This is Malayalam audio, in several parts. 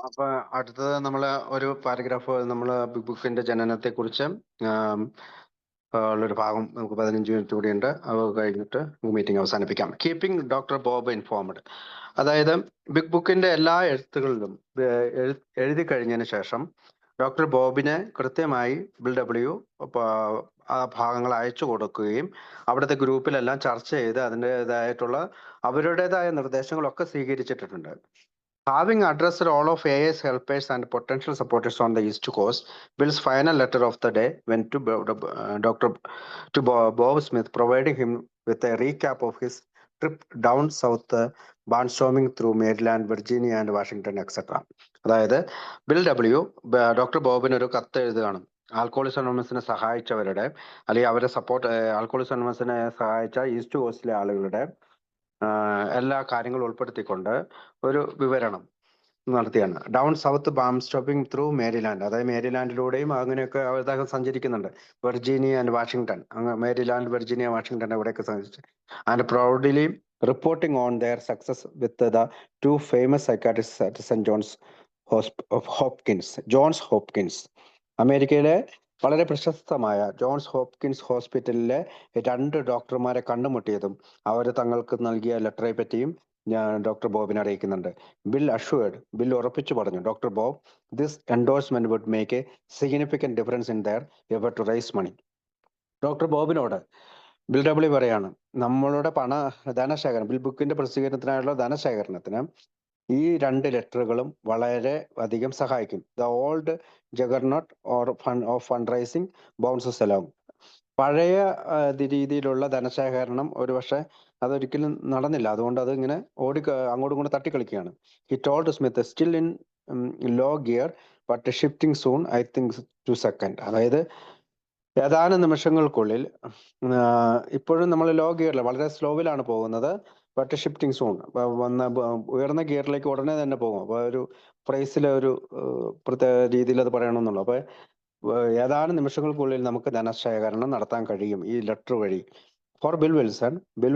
അപ്പൊ അടുത്തത് നമ്മള് ഒരു പാരഗ്രാഫ് നമ്മൾ ബിഗ് ബുക്കിന്റെ ജനനത്തെക്കുറിച്ച് ആം, ഉള്ളൊരു ഭാഗം നമുക്ക് 15 മിനിറ്റ് കൂടി ഉണ്ട്. അത് കഴിഞ്ഞിട്ട് മീറ്റിംഗ് അവസാനിപ്പിക്കാം. Keeping doctor Bob informed. അതായത് ബിഗ് ബുക്കിന്റെ എല്ലാ എഴുത്തുകളിലും എഴുതി കഴിഞ്ഞതിന് ശേഷം ഡോക്ടർ ബോബിനെ കൃത്യമായി ബിൽ ഡബ്ല്യു ആ ഭാഗങ്ങൾ അയച്ചു കൊടുക്കുകയും അവിടുത്തെ ഗ്രൂപ്പിലെല്ലാം ചർച്ച ചെയ്ത് അതിൻ്റെതായിട്ടുള്ള അവരുടേതായ നിർദ്ദേശങ്ങളൊക്കെ സ്വീകരിച്ചിട്ടുണ്ട്. Having addressed all of AA's helpers and potential supporters on the East Coast, Bill's final letter of the day went to Dr. Bob Smith, providing him with a recap of his trip down south, barnstorming through Maryland, Virginia, and Washington, etc. അതായത് ബിൽ ഡബ്ല്യു ഡോക്ടർ ബോബിന് ഒരു കത്ത് എഴുതുകയാണ്. ആൽക്കോളിസ് അനോമസിനെ സഹായിച്ചവരുടെ അല്ലെങ്കിൽ അവരെ ആൽക്കോളിസ് അനോമസിനെ സഹായിച്ച ഈസ്റ്റ് കോസ്റ്റിലെ ആളുകളുടെ എല്ലാ കാര്യങ്ങളും ഉൾപ്പെടുത്തിക്കൊണ്ട് ഒരു വിവരണം നടത്തിയാണ്. Down south bam stopping through Maryland, അതായത് മേരിലാൻഡിലൂടെയും അങ്ങനെയൊക്കെ അദ്ദേഹം സഞ്ചരിക്കുന്നുണ്ട്. Virginia and Washington, Maryland, Virginia, Washington എവിടെയൊക്കെ സഞ്ചരിച്ചു. And proudly reporting on their success with the two famous psychiatrist at Saint Johns Hopkins. അമേരിക്കയിലെ വളരെ പ്രശസ്തമായ ജോൺസ് ഹോപ്കിൻസ് ഹോസ്പിറ്റലിലെ 2 ഡോക്ടർമാരെ കണ്ടുമുട്ടിയതും അവർ തങ്ങൾക്ക് നൽകിയ ലെറ്ററെ പറ്റിയും ഡോക്ടർ ബോബിനെ അറിയിക്കുന്നുണ്ട്. ബിൽ ഉറപ്പിച്ചു പറഞ്ഞു, doctor Bob, this endorsement would make a significant difference in their effort to raise money. Doctor ബോബിനോട് ബിൽ ഡബ്ല്യു പറയാണ്, നമ്മളുടെ ധനശേഖരണം, ബിൽ ബുക്കിന്റെ പ്രസിദ്ധീകരണത്തിനായുള്ള ധനശേഖരണത്തിന് ഈ 2 ലെറ്ററുകളും വളരെ അധികം സഹായിക്കും. The old juggernaut of fund raising bounces along. പഴയ രീതിയിലുള്ള ധനശേഖരണം ഒരുപക്ഷെ അതൊരിക്കലും നടന്നില്ല. അതുകൊണ്ട് അത് ഇങ്ങനെ അങ്ങോട്ടും ഇങ്ങോട്ടും തട്ടിക്കളിക്കുകയാണ്. He told Smith, still in low gear but shifting soon, I think to second. അതായത് ഏതാനും നിമിഷങ്ങൾക്കുള്ളിൽ ഇപ്പോഴും നമ്മൾ ലോ ഗിയറിൽ വളരെ സ്ലോവിലാണ് പോകുന്നത്. ബട്ട് ഷിഫ്റ്റിംഗ് സൂൺ, ഉയർന്ന ഗിയറിലേക്ക് ഉടനെ തന്നെ പോകും. അപ്പൊ ഒരു പ്രൈസിലെ ഒരു പ്രത്യേക രീതിയിൽ അത് പറയണമെന്നുള്ളു. അപ്പൊ ഏതാനും നിമിഷങ്ങൾക്കുള്ളിൽ നമുക്ക് ധനശേഖരണം നടത്താൻ കഴിയും ഈ ലെറ്റർ വഴി. ഫോർ ബിൽ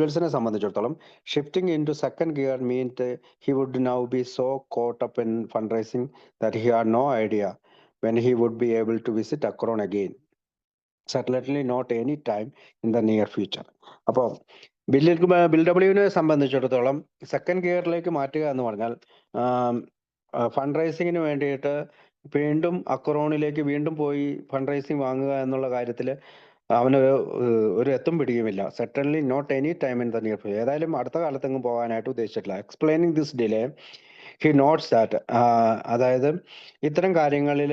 വിൽസനെ സംബന്ധിച്ചിടത്തോളം, shifting into second gear meant he would now be so caught up in fund raising that he had no idea when he would be able to visit Akron again, certainly not any time in the near future. അപ്പോൾ ബിൽ ഡബ്ല്യുവിനെ സംബന്ധിച്ചിടത്തോളം സെക്കൻഡ് ഗിയറിലേക്ക് മാറ്റുക എന്ന് പറഞ്ഞാൽ ഫണ്ട് റൈസിങ്ങിന് വേണ്ടിയിട്ട് വീണ്ടും അക്രോണിലേക്ക് വീണ്ടും പോയി ഫണ്ട് റൈസിങ് വാങ്ങുക എന്നുള്ള കാര്യത്തിൽ ഒരു എത്തും പിടിയുമില്ല. Certainly not any time in the near future. ഏതായാലും അടുത്ത കാലത്തെങ്ങും പോകാനായിട്ട് ഉദ്ദേശിച്ചിട്ടില്ല. Explaining this delay he notes that, അതായത് ഇത്തരം കാര്യങ്ങളിൽ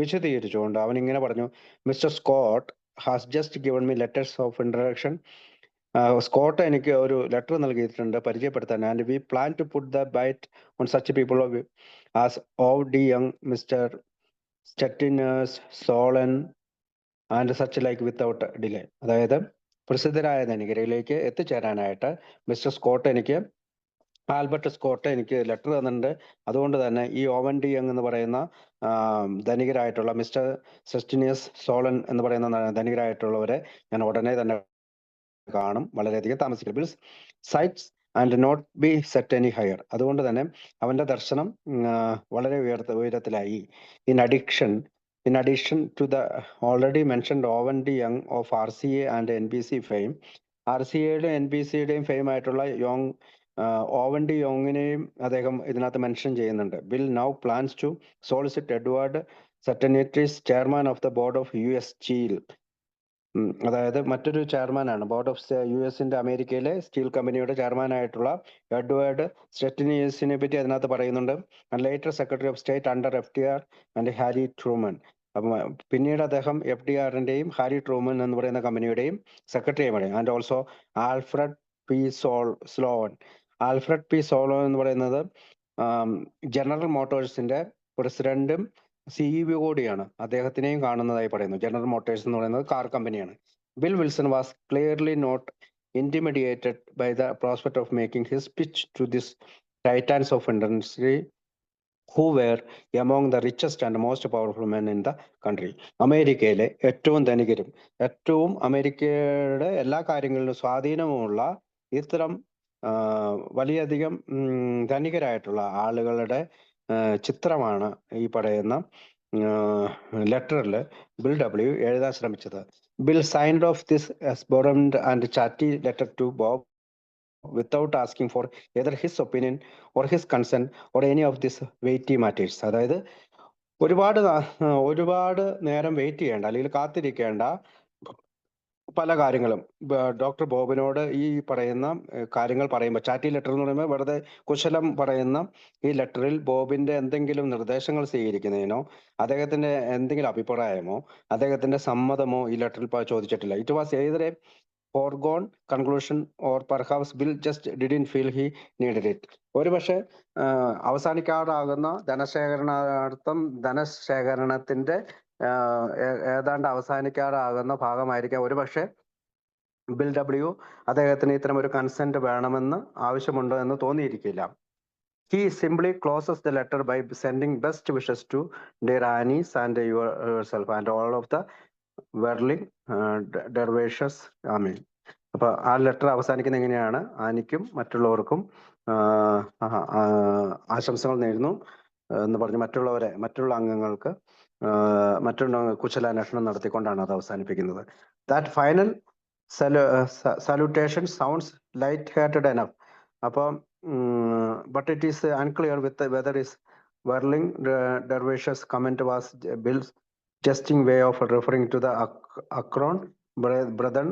വിശദീകരിച്ചുകൊണ്ട് അവൻ ഇങ്ങനെ പറഞ്ഞു, mister Scott has just given me letters of introduction. Scott എനിക്ക് ഒരു ലെറ്റർ നൽകിയിട്ടുണ്ട് പരിചയപ്പെടുത്താൻ. And we plan to put the bite on such people as Owen D Young, mister Stettinius, Sloan and such like without delay. അതായത് പ്രസിദ്ധരായ ധനികരിലേക്ക് എത്തിച്ചേരാനായിട്ട് ആൽബർട്ട് സ്കോട്ട് എനിക്ക് ലെറ്റർ തന്നിട്ടുണ്ട്. അതുകൊണ്ട് തന്നെ ഈ ഓവൻ ഡി യങ് എന്ന് പറയുന്ന ധനികരായിട്ടുള്ള മിസ്റ്റർ സെസ്റ്റിനിയസ് സോളൻ എന്ന് പറയുന്ന ധനികരായിട്ടുള്ളവരെ ഞാൻ ഉടനെ തന്നെ കാണും, വളരെയധികം താമസിക്കില്ല. Bill's sights and not be set any higher. അതുകൊണ്ട് തന്നെ അവന്റെ ദർശനം വളരെ ഉയരത്തിലായി. In addition to the already mentioned Owen D Young of RCA and NBC fame, RCAയുടെയും NBCയുടെയും ഫെയിം ആയിട്ടുള്ള ഓവൻ ഡി യോങ്ങിനെയും അദ്ദേഹം ഇതിനകത്ത് മെൻഷൻ ചെയ്യുന്നുണ്ട്. Bill now plans to solicit Edward Stettinius, chairman of the board of US steel. അതായത് മറ്റൊരു ചെയർമാനാണ് ബോർഡ് ഓഫ് US അമേരിക്കയിലെ സ്റ്റീൽ കമ്പനിയുടെ ചെയർമാനായിട്ടുള്ള എഡ്വേർഡ് സ്റ്റെറ്റിനിയസിനെ പറ്റി അതിനകത്ത് പറയുന്നുണ്ട്. And later secretary of state under FDR and Harry Truman. അപ്പം പിന്നീട് അദ്ദേഹം FDRന്റെയും ഹാരി ട്രൂമൻ എന്ന് പറയുന്ന കമ്പനിയുടെയും സെക്രട്ടറിയുമാണ്. And also Alfred P Sloan എന്ന് പറയുന്നത് ജനറൽ മോട്ടോഴ്സിന്റെ പ്രസിഡന്റും CEO കൂടിയാണ്. അദ്ദേഹത്തിനെയും കാണുന്നതായി പറയുന്നു. ജനറൽ മോട്ടോഴ്സ് എന്ന് പറയുന്നത് കാർ കമ്പനിയാണ്. Bill Wilson was clearly not intimidated by the prospect of making his pitch to this titans of industry who were among the richest and most powerful men in the country. അമേരിക്കയിലെ ഏറ്റവും ധനികരും ഏറ്റവും അമേരിക്കയുടെ എല്ലാ കാര്യങ്ങളിലും സ്വാധീനമുള്ള ഇത്തരം വലിയധികം ധനികരായിട്ടുള്ള ആളുകളുടെ ചിത്രമാണ് ഈ പറയുന്ന ലെറ്ററിൽ ബിൽ ഡബ്ല്യു എഴുതാൻ ശ്രമിച്ചത്. Bill signed off this exuberant and chatty letter to Bob without asking for either his opinion or his consent or any of these weighty matters. അതായത് ഒരുപാട് നേരം വെയിറ്റ് ചെയ്യേണ്ട അല്ലെങ്കിൽ കാത്തിരിക്കേണ്ട പല കാര്യങ്ങളും ഡോക്ടർ ബോബിനോട് ഈ പറയുന്ന കാര്യങ്ങൾ പറയുമ്പോൾ, ചാറ്റി ലെറ്റർ എന്ന് പറയുമ്പോൾ വെറുതെ കുശലം പറയുന്ന ഈ ലെറ്ററിൽ ബോബിന്റെ എന്തെങ്കിലും നിർദ്ദേശങ്ങൾ സ്വീകരിക്കുന്നതിനോ അദ്ദേഹത്തിന്റെ എന്തെങ്കിലും അഭിപ്രായമോ അദ്ദേഹത്തിന്റെ സമ്മതമോ ഈ ലെറ്ററിൽ ചോദിച്ചിട്ടില്ല. It was either A foregone conclusion or perhaps Bill just didn't feel he needed it. ഒരുപക്ഷെ അവസാനിക്കാറാകുന്ന ധനശേഖരണത്തിന്റെ ഏതാണ്ട് അവസാനിക്കാറാകുന്ന ഭാഗമായിരിക്കാം ഒരുപക്ഷെ ബിൽ ഡബ്ല്യു അദ്ദേഹത്തിന് ഇത്തരം ഒരു കൺസെന്റ് വേണമെന്ന് ആവശ്യമുണ്ടോ എന്ന് തോന്നിയിരിക്കില്ല. He simply closes the letter by sending best wishes to dear Annie and yourself and all of the വെർലിംഗ് ഡെർവേഷസ് ആമീൻ. അപ്പൊ ആ ലെറ്റർ അവസാനിക്കുന്ന എങ്ങനെയാണ്? ആനിക്കും മറ്റുള്ളവർക്കും ആശംസകൾ നേരുന്നു എന്ന് പറഞ്ഞ് മറ്റുള്ള അംഗങ്ങൾക്ക് കുശലാന്വേഷണം നടത്തിക്കൊണ്ടാണ് അത് അവസാനിപ്പിക്കുന്നത്. That final salutation sounds light-hearted enough. അപ്പം but it is unclear whether is Whirling Dervishes comment was Bill's jesting way of referring to the Akron brethren,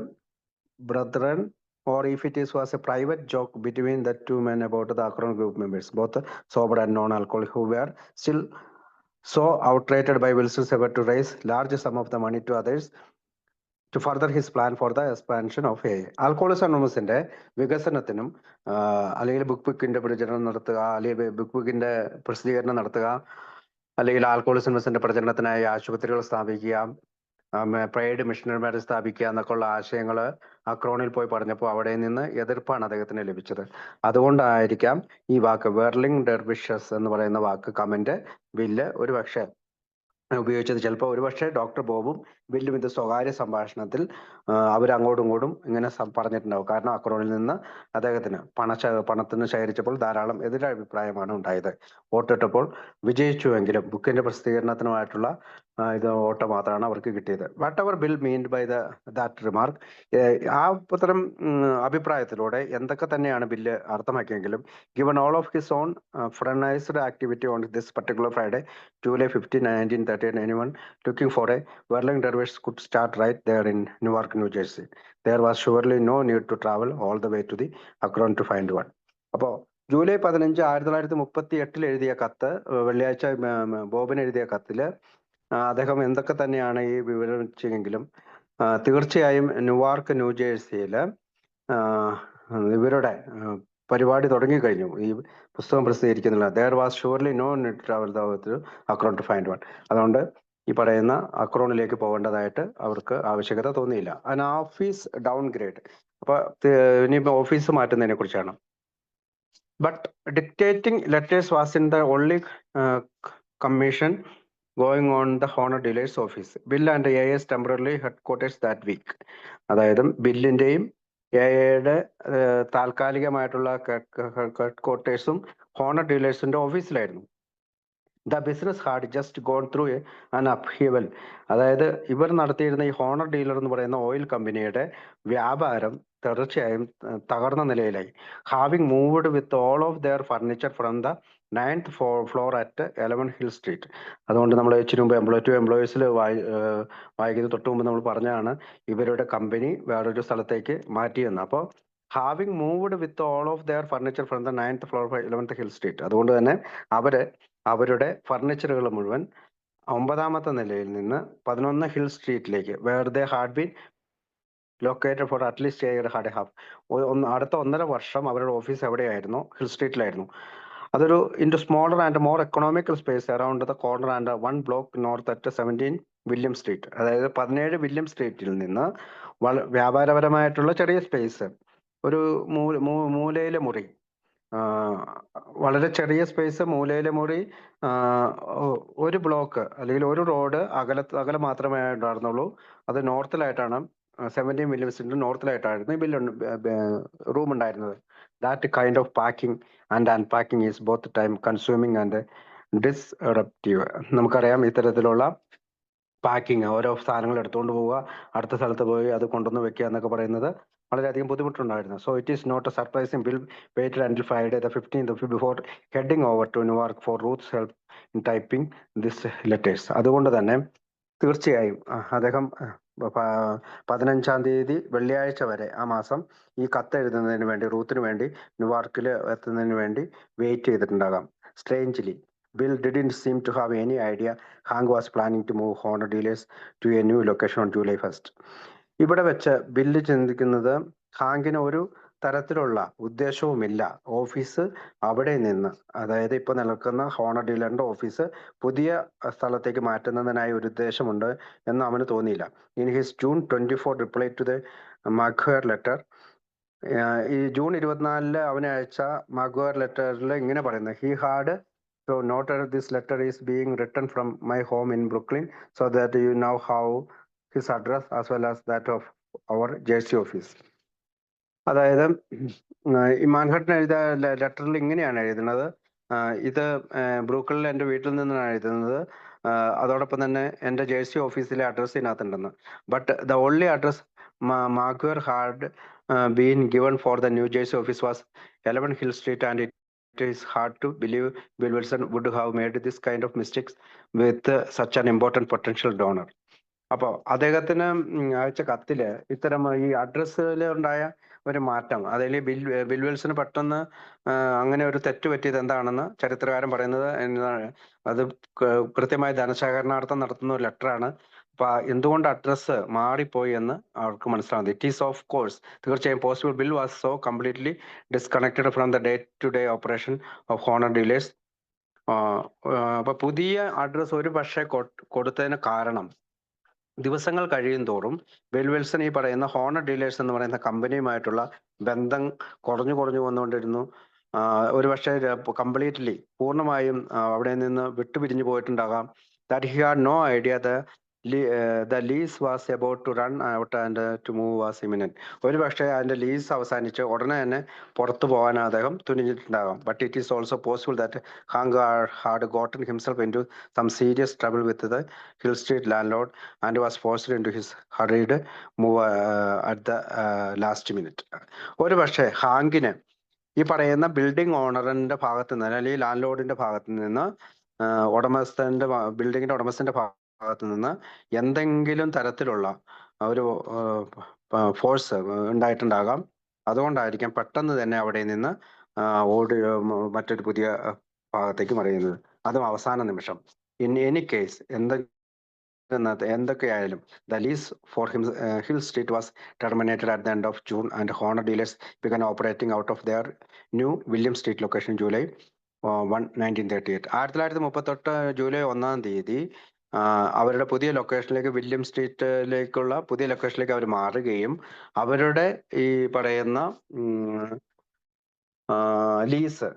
or if it was a private joke between the two men about the Akron group members, both sober and non-alcoholic, who were still so outrated by Wilson's effort to raise large sum of the money to others to further his plan for the expansion of AA. Alcoholism അനോണിമസിന്റെ വികസനത്തിനും അല്ലെങ്കിൽ ബുക്കിന്റെ പ്രചരണം നടത്തുക, അല്ലെങ്കിൽ ബുക്കിന്റെ പ്രസിദ്ധീകരണം നടത്തുക, അല്ലെങ്കിൽ ആൽക്കോളിസം അനോണിമസിന്റെ പ്രചരണത്തിനായി ആശുപത്രികൾ സ്ഥാപിക്കുക, പ്രൈഡ് മിഷണറിമാരെ സ്ഥാപിക്കുക എന്നൊക്കെയുള്ള ആശയങ്ങൾ അക്രോണിൽ പോയി പറഞ്ഞപ്പോൾ അവിടെ നിന്ന് എതിർപ്പാണ് അദ്ദേഹത്തിന് ലഭിച്ചത്. അതുകൊണ്ടായിരിക്കാം ഈ വാക്ക് വെർലിംഗ് ഡെർവിഷസ് എന്ന് പറയുന്ന വാക്ക് കമന്റ് ബില്ല് ഒരുപക്ഷെ ഉപയോഗിച്ചത്. ചിലപ്പോൾ ഒരുപക്ഷെ ഡോക്ടർ ബോബും ബില്ലും ഇത് സ്വകാര്യ സംഭാഷണത്തിൽ അവരങ്ങോട്ടും ഇങ്ങോട്ടും ഇങ്ങനെ പറഞ്ഞിട്ടുണ്ടാവും. കാരണം അക്രോണിൽ നിന്ന് അദ്ദേഹത്തിന് പണത്തിന് ശേഖരിച്ചപ്പോൾ ധാരാളം എതിരഭിപ്രായമാണ് ഉണ്ടായത്. വോട്ടിട്ടപ്പോൾ വിജയിച്ചുവെങ്കിലും ബുക്കിന്റെ പ്രസിദ്ധീകരണത്തിനുമായിട്ടുള്ള ഇത് വോട്ട് മാത്രമാണ് അവർക്ക് കിട്ടിയത്. Whatever Bill meant by that remark, ആ അത്തരം അഭിപ്രായത്തിലൂടെ എന്തൊക്കെ തന്നെയാണ് ബില്ല് അർത്ഥമാക്കിയെങ്കിലും, given all of his own fraternized activity on this particular Friday, July 15, 1938, anyone looking for a whirling dervish could start right there in Newark, New Jersey. There was surely no need to travel all the way to the Akron to find one. അപ്പോൾ ജൂലൈ 15, 1938 എഴുതിയ കത്ത്, വെള്ളിയാഴ്ച ബോബിന് എഴുതിയ കത്തില് അദ്ദേഹം എന്തൊക്കെ തന്നെയാണ് ഈ വിവരിച്ചെങ്കിലും തീർച്ചയായും ന്യൂവാർക്ക്, ന്യൂജേഴ്സിയില് ഇവരുടെ പരിപാടി തുടങ്ങിക്കഴിഞ്ഞു. ഈ പുസ്തകം പ്രസിദ്ധീകരിക്കുന്നില്ല. there was surely no need to travel to Akron to find one. അതുകൊണ്ട് ഈ പറയുന്ന അക്രോണിലേക്ക് പോകേണ്ടതായിട്ട് അവർക്ക് ആവശ്യകത തോന്നിയില്ല. an office downgrade, അപ്പൊ ഇനിയിപ്പോ ഓഫീസ് മാറ്റുന്നതിനെ കുറിച്ചാണ്. but dictating letters was in the only commission going on the Honor Dealer's office. Bill and AA's temporarily headquarters that week. അതായത് ബില്ലിന്റെയും എയുടെ താൽക്കാലികമായിട്ടുള്ള ഹെഡ്ക്വാർട്ടേഴ്സും ഹോണർ ഡീലേഴ്സിന്റെ ഓഫീസിലായിരുന്നു. The business had just gone through an upheaval. അതായത് ഇവർ നടത്തിയിരുന്ന ഈ ഹോണർ ഡീലർ എന്ന് പറയുന്ന ഓയിൽ കമ്പനിയുടെ വ്യാപാരം തീർച്ചയായും തകർന്ന നിലയിലായി. Having moved with all of their furniture from the 9th floor at 11 Hill Street. അതുകൊണ്ട് നമ്മൾ ഇച്ചിരി മുമ്പ് എംപ്ലോയീസിൽ വായിക്കുന്നത് തൊട്ട് മുമ്പ് നമ്മൾ പറഞ്ഞാണ് ഇവരുടെ കമ്പനി വേറൊരു സ്ഥലത്തേക്ക് മാറ്റിയെന്ന്. അപ്പോൾ having moved with all of their furniture from the 9th floor 11th Hill Street. അതുകൊണ്ട് തന്നെ അവരുടെ ഫർണിച്ചറുകൾ മുഴുവൻ 9ാമത്തെ നിലയിൽ നിന്ന് 11 ഹിൽ സ്ട്രീറ്റിലേക്ക്, where they had been located for at least a had half, അടുത്ത 1.5 വർഷം അവരുടെ ഓഫീസ് എവിടെയായിരുന്നു? ഹിൽ സ്ട്രീറ്റിലായിരുന്നു. അതൊരു into smaller and more economical space around the corner and 1 block north at 17 William street. അതായത് 17 വില്യം സ്ട്രീറ്റിൽ നിന്ന് വ്യാപാരപരമായിട്ടുള്ള ചെറിയ സ്പേസ്, ഒരു മൂലയിലെ മുറി, വളരെ ചെറിയ സ്പേസ്, മൂലയിലെ മുറി, ഒരു ബ്ലോക്ക് അല്ലെങ്കിൽ ഒരു റോഡ് അകലെ മാത്രമേ ഉണ്ടായിരുന്നുള്ളൂ. അത് നോർത്തിലായിട്ടാണ്, 17 വില്യം സ്ട്രീറ്റ് നോർത്തിലായിട്ടായിരുന്നു ഈ റൂം ഉണ്ടായിരുന്നത്. That kind of packing and unpacking is both time consuming and disruptive. നമുക്കറിയാം ഇത്തരത്തിലുള്ള പാക്കിങ്, ഓരോ സാധനങ്ങൾ എടുത്തുകൊണ്ട് പോവുക, അടുത്ത സ്ഥലത്ത് പോയി അത് കൊണ്ടുവന്ന് വെക്കുക എന്നൊക്കെ പറയുന്നത് വളരെയധികം ബുദ്ധിമുട്ടുണ്ടായിരുന്നു. So it is not a surprising Bill waited until Friday the 15th before heading over to New York for Ruth's help in typing this letters. അതുകൊണ്ട് തന്നെ തീർച്ചയായും അദ്ദേഹം 15-ാം തീയതി വെള്ളിയാഴ്ച വരെ ആ മാസം ഈ കത്ത് എഴുതുന്നതിന് വേണ്ടി, റൂത്തിന് വേണ്ടി ന്യൂയോർക്കിൽ എത്തുന്നതിന് വേണ്ടി വെയിറ്റ് ചെയ്തിട്ടുണ്ടാകാം. Strangely Bill didn't seem to have any idea Hank was planning to move Honda dealers to a new location on July 1st. ഇവിടെ വെച്ച് ബില്ല് ചിന്തിക്കുന്നത് ഹാങ്കിന് ഒരു തരത്തിലുള്ള ഉദ്ദേശവുമില്ല ഓഫീസ് അവിടെ നിന്ന്, അതായത് ഇപ്പൊ നിൽക്കുന്ന ഹോണ ഡീലറിന്റെ ഓഫീസ് പുതിയ സ്ഥലത്തേക്ക് മാറ്റുന്നതിനായി ഒരു ഉദ്ദേശമുണ്ട് എന്ന് അവന് തോന്നിയില്ല. In his June 24 reply to the Maguire letter, ഈ ജൂൺ 24 അവനെ അയച്ച മഗ്വയർ ലെറ്ററിൽ ഇങ്ങനെ പറയുന്നത്, he had so noted this letter is being written from my home in Brooklyn so that you now have his address as well as that of our Jersey office. അതായത് ഈ മാൻഹട്ടൻ എഴുതിയ ലെറ്ററിൽ ഇങ്ങനെയാണ് എഴുതുന്നത്, ഇത് ബ്രൂക്ലിനിൽ എൻ്റെ വീട്ടിൽ നിന്നാണ് എഴുതുന്നത്, അതോടൊപ്പം തന്നെ എൻ്റെ ജേഴ്സി ഓഫീസിലെ അഡ്രസ്സ് ഇതിനകത്തുണ്ടെന്ന്. But the only address Maguire had been given for the New Jersey office was 11 Hill Street and it is hard to believe Bill Wilson would have made this kind of mistakes with such an important potential donor. അപ്പോൾ അദ്ദേഹത്തിന് അയച്ച കത്തില് ഇത്തരം ഈ അഡ്രസ്സിൽ ഉണ്ടായ ഒരു മാറ്റം, അതിൽ ബിൽ വിൽസന് പെട്ടെന്ന് അങ്ങനെ ഒരു തെറ്റ് പറ്റിയത് എന്താണെന്ന് ചരിത്രകാരൻ പറയുന്നത് അത് കൃത്യമായി ധനശേഖരണാർത്ഥം നടത്തുന്ന ഒരു ലെറ്ററാണ്. അപ്പൊ എന്തുകൊണ്ട് അഡ്രസ്സ് മാറിപ്പോയി എന്ന് അവർക്ക് മനസ്സിലാവുന്നത്. ഇറ്റ് ഈസ് ഓഫ് കോഴ്സ്, തീർച്ചയായും possible Bill was so completely disconnected from the day to day operation of honor dealers. അപ്പൊ പുതിയ അഡ്രസ് ഒരു പക്ഷേ കൊടുത്തതിന് കാരണം ദിവസങ്ങൾ കഴിയും തോറും ബിൽ വിൽസൺ ഈ പറയുന്ന ഹോണർ ഡീലേഴ്സ് എന്ന് പറയുന്ന കമ്പനിയുമായിട്ടുള്ള ബന്ധം കുറഞ്ഞു വന്നുകൊണ്ടിരുന്നു. ഒരു പക്ഷേ കംപ്ലീറ്റ്ലി പൂർണ്ണമായും അവിടെ നിന്ന് വിട്ടുപിരിഞ്ഞു പോയിട്ടുണ്ടാകാം. That he had no idea the lease was about to run out and to move was imminent. ഒരു പക്ഷേ അതിന്റെ ലീസ് അവസാനിച്ച് ഉടനെ തന്നെ പുറത്തു പോകാൻ അദ്ദേഹം തുനിഞ്ഞിട്ടുണ്ടാകാം. But it is also possible that Hank had gotten himself into some serious trouble with the Hill Street landlord and was forced into his hurried move at the last minute. ഒരു പക്ഷേ ഹാങ്കിന് ഈ പറയുന്ന ബിൽഡിംഗ് ഓണറിന്റെ ഭാഗത്ത് നിന്ന്, അല്ലെങ്കിൽ ലാൻഡ് ലോഡിന്റെ ഭാഗത്ത് നിന്ന്, ബിൽഡിങ്ങിന്റെ ഉടമസ്ഥന്റെ ഭാഗത്ത് നിന്ന് എന്തെങ്കിലും തരത്തിലുള്ള ഒരു ഫോഴ്സ് ഉണ്ടായിട്ടുണ്ടാകാം. അതുകൊണ്ടായിരിക്കാം പെട്ടെന്ന് തന്നെ അവിടെ നിന്ന് മറ്റൊരു പുതിയ ഭാഗത്തേക്ക് മറിയുന്നത്, അതും അവസാന നിമിഷം. ഇൻ എനി കേസ് എന്തൊക്കെയായാലും the lease for Hill Street was terminated at the end of June and Honda dealers began operating out of their new William Street location July 1, 1938. 1938 July 1-ാം തീയതി അവരുടെ പുതിയ ലൊക്കേഷനിലേക്ക്, വില്യം സ്ട്രീറ്റിലേക്കുള്ള പുതിയ ലൊക്കേഷനിലേക്ക് അവർ മാറുകയും അവരുടെ ഈ പറയുന്ന ലീസ്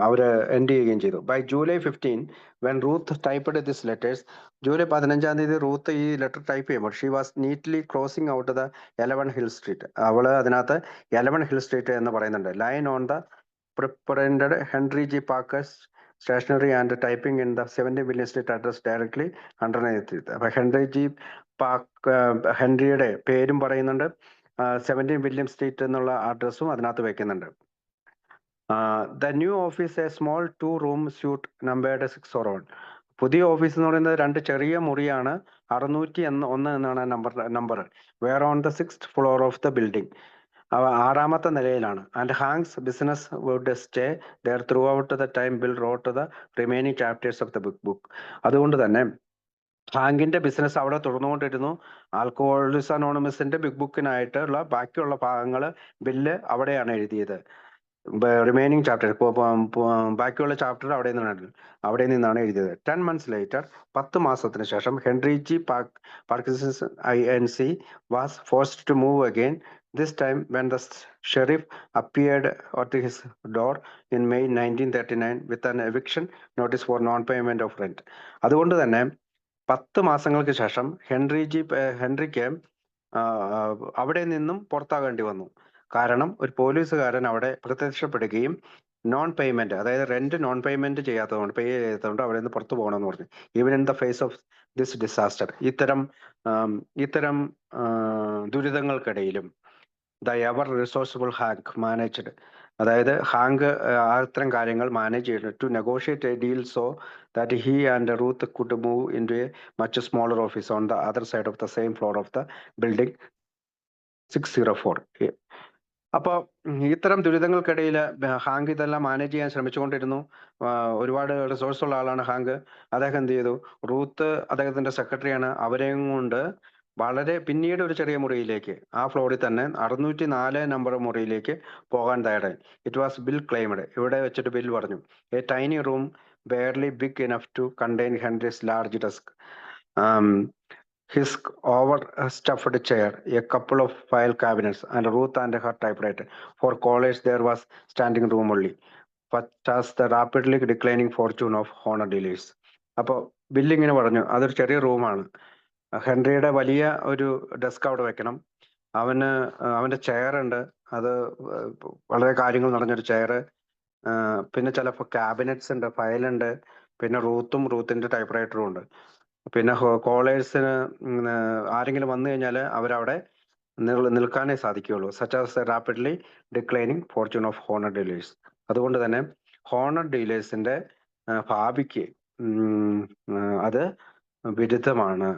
അവര് എൻഡ് ചെയ്യുകയും ചെയ്തു. By July 15 when Ruth typed this letters, July 15-ാം തീയതി റൂത്ത് ഈ ലെറ്റർ ടൈപ്പ് ചെയ്യുമ്പോൾ she was neatly crossing out the 11 Hill Street. അവള് അതിനകത്ത് 11 Hill Street എന്ന് പറയുന്നുണ്ട്. Line on the prepared Henry G Packers stationery and typing in the 17 William Street address directly underneath. അപ്പൊ ഹെൻറിയുടെ പേരും പറയുന്നുണ്ട്, 17 William Street എന്നുള്ള അഡ്രസ്സും അതിനകത്ത് വെക്കുന്നുണ്ട്. The new office a small 2-room suite numbered 601. പുതിയ ഓഫീസ് എന്ന് പറയുന്നത് 2 ചെറിയ മുറിയാണ്, 601 എന്നാണ് number. Where on the 6th floor of the building, 6ാമത്തെ നിലയിലാണ്. And Hank's business would stay there throughout the time Bill wrote the remaining chapters of the book. അതുകൊണ്ട് തന്നെ ഹാങ്കിന്റെ ബിസിനസ് അവിടെ തുടർന്നുകൊണ്ടിരുന്നു. ആൽക്കഹോളിക്സ് അനോണിമസിന്റെ ബിഗ് ബുക്കിനായിട്ടുള്ള ബാക്കിയുള്ള ഭാഗങ്ങൾ ബില്ല് അവിടെയാണ് എഴുതിയത്. റിമൈനിങ് ചാപ്റ്റർ, ബാക്കിയുള്ള ചാപ്റ്റർ അവിടെ നിന്നാണ് എഴുതിയത്. 10 months later, 10 മാസത്തിന് ശേഷം Henry G Parkinson's INC was forced to move again, this time when the sheriff appeared at his door in May 1939 with an eviction notice for non payment of rent. അതുകൊണ്ട് തന്നെ 10 മാസങ്ങൾക്ക് ശേഷം ഹെൻറിക്ക് അവിടെ നിന്നും പുറത്താകേണ്ടി വന്നു. കാരണം ഒരു പോലീസുകാരൻ അവിടെ പ്രത്യക്ഷപ്പെടുകയും നോൺ പേയ്മെന്റ്, അതായത് റെന്റ് നോൺ പേയ്മെന്റ് ചെയ്യാത്തതുകൊണ്ട്, പേ ചെയ്യാത്തതുകൊണ്ട് അവിടെ നിന്ന് പുറത്തു പോകണമെന്ന് പറഞ്ഞു. Even in the face of this disaster, ഇത്തരം ദുരിതങ്ങൾക്കിടയിലും the ever resourceful Hank managed, അതായത് ഹാങ്ക് അത്തരം കാര്യങ്ങൾ മാനേജ് ചെയ്തിട്ട് to negotiate a deal so that he and Ruth could move in to a much smaller office on the other side of the same floor of the building 604. അപ്പോൾ ഇത്തരം ദുരിതങ്ങൾക്കിടയിൽ ഹാങ്ക് ഇതെല്ലാം മാനേജ് ചെയ്യാൻ ശ്രമിച്ചുകൊണ്ടിരുന്നു. ഒരുപാട് റിസോഴ്സ് ഉള്ള ആളാണ് ഹാങ്ക്. അദ്ദേഹം എന്ത് ചെയ്തു, റൂത്ത് അദ്ദേഹത്തിന്റെ സെക്രട്ടറിയാണ്, അവരെയും കൊണ്ട് വളരെ പിന്നീട് ഒരു ചെറിയ മുറിയിലേക്ക്, ആ ഫ്ലോറിൽ തന്നെ 604 നമ്പർ മുറിയിലേക്ക് പോകാൻ തയ്യാറായി. ഇറ്റ് വാസ് ബിൽ ക്ലെയിംഡ്, ഇവിടെ വെച്ചിട്ട് ബിൽ പറഞ്ഞു, a tiny room barely big enough to contain Henry's large desk, his overstuffed chair, a couple of file cabinets, and Ruth and her typewriter. For callers, there was standing room only, but as the rapidly declining fortune of honor dealers. അപ്പോൾ ബില്ലിങ്ങനെ പറഞ്ഞു, അതൊരു ചെറിയ റൂമാണ്, ഹെൻറിയുടെ വലിയ ഒരു ഡെസ്ക് അവിടെ വെക്കണം, അവന്റെ ചെയർ ഉണ്ട്, അത് വളരെ കാര്യങ്ങൾ നടഞ്ഞൊരു ചെയർ, പിന്നെ ചിലപ്പോൾ ക്യാബിനറ്റ്സ് ഉണ്ട്, ഫയലുണ്ട്, പിന്നെ റൂത്തിന്റെ ടൈപ്പ്റൈറ്ററും ഉണ്ട്. പിന്നെ കോളേഴ്സിന് ആരെങ്കിലും വന്നു കഴിഞ്ഞാൽ അവരവിടെ നിൽക്കാനേ സാധിക്കുകയുള്ളൂ. Such as rapidly declining Fortune of honor dealers. അതുകൊണ്ട് തന്നെ ഹോണർ ഡീലേഴ്സിന്റെ ഭാവിക്ക് അത് വിരുദ്ധമാണ്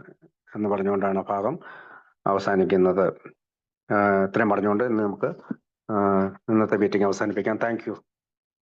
എന്ന് പറഞ്ഞുകൊണ്ടാണ് ഭാഗം അവസാനിക്കുന്നത്. ഇത്രയും പറഞ്ഞുകൊണ്ട് ഇന്ന് നമുക്ക് ഇന്നത്തെ മീറ്റിംഗ് അവസാനിപ്പിക്കാം. Thank you.